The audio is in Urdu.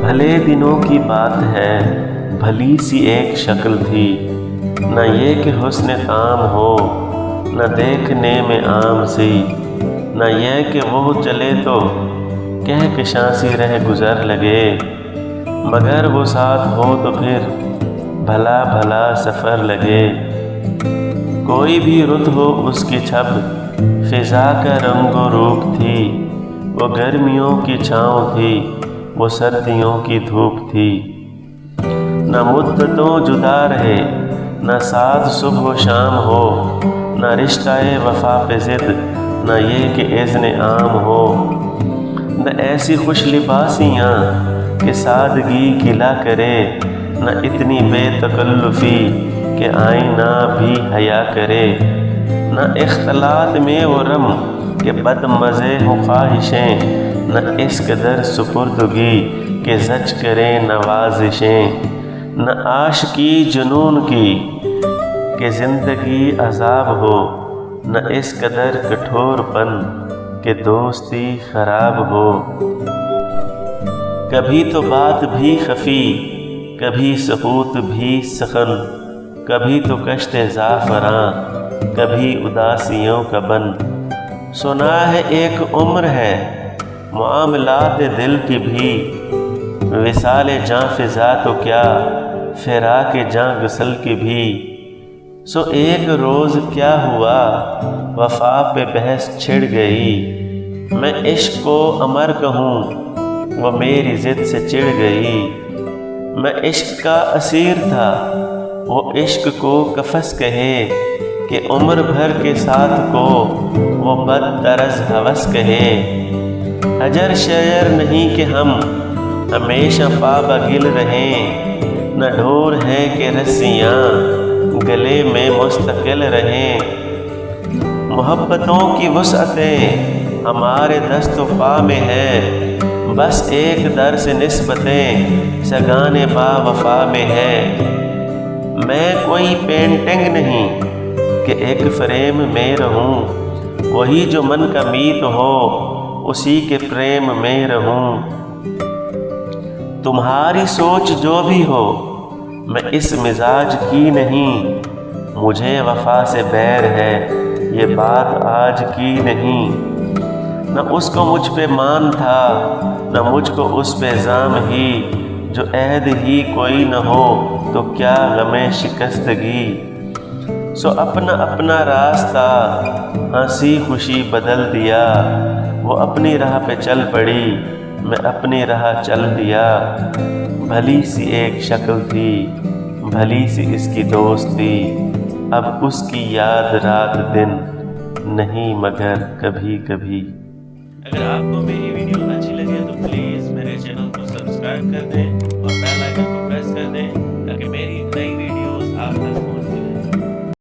بھلے دنوں کی بات ہے، بھلی سی ایک شکل تھی، نہ یہ کہ حسن عام ہو، نہ دیکھنے میں عام سی، نہ یہ کہ وہ چلے تو کہکشاں سی رہ گزر لگے، مگر وہ ساتھ ہو تو پھر بھلا بھلا سفر لگے۔ کوئی بھی رت ہو اس کی چھب، فضا کا رنگ و روپ تھی، وہ گرمیوں کی چھاؤں تھی، وہ سردیوں کی دھوپ تھی۔ نہ مدتوں جدا رہے، نہ ساتھ صبح و شام ہو، نہ رشتہ وفا پہ ضد، نہ یہ کہ اذن عام ہو، نہ ایسی خوش لباسیاں کہ سادگی گلا کرے، نہ اتنی بے تکلفی کہ آئینہ بھی حیا کرے، نہ اختلاط میں وہ رم کہ بد مزے ہوں خواہشیں، نہ اس قدر سپردگی کہ زج کریں نوازشیں، نہ عاشقی جنون کی کہ زندگی عذاب ہو، نہ اس قدر کٹھور پن کہ دوستی خراب ہو۔ کبھی تو بات بھی خفی، کبھی سکوت بھی سخن، کبھی تو کشت زعفراں، کبھی اداسیوں کا بن۔ سنا ہے ایک عمر ہے معاملات دل کی بھی، وصال جاں فضا تو کیا فراق جاں غسل کی بھی۔ سو ایک روز کیا ہوا وفا پہ بحث چھڑ گئی، میں عشق کو امر کہوں وہ میری ضد سے چڑ گئی، میں عشق کا اسیر تھا وہ عشق کو قفس کہے، کہ عمر بھر کے ساتھ کو وہ بد طرز ہوس کہے۔ حجر شعر نہیں کہ ہم ہمیشہ پابگل رہیں، نہ ڈھور ہے کہ رسیاں گلے میں مستقل رہیں، محبتوں کی وسعتیں ہمارے دست و پا میں ہیں، بس ایک در سے نسبتیں سگانے با وفا میں ہے۔ میں کوئی پینٹنگ نہیں کہ ایک فریم میں رہوں، وہی جو من کا میت ہو اسی کے پریم میں رہوں۔ تمہاری سوچ جو بھی ہو میں اس مزاج کی نہیں، مجھے وفا سے بیر ہے یہ بات آج کی نہیں، نہ اس کو مجھ پہ مان تھا نہ مجھ کو اس پہ زام ہی، جو عہد ہی کوئی نہ ہو تو کیا غم شکستگی۔ سو اپنا اپنا راستہ ہنسی خوشی بدل دیا، وہ اپنی راہ پہ چل پڑی میں اپنی راہ چل دیا۔ بھلی سی ایک شکل تھی، بھلی سی اس کی دوستی، اب اس کی یاد رات دن نہیں مگر کبھی کبھی۔ اگر آپ کو میری ویڈیو اچھی لگے تو پلیز میرے چینل کو سبسکرائب کر دیں اور بیل آئیکن کو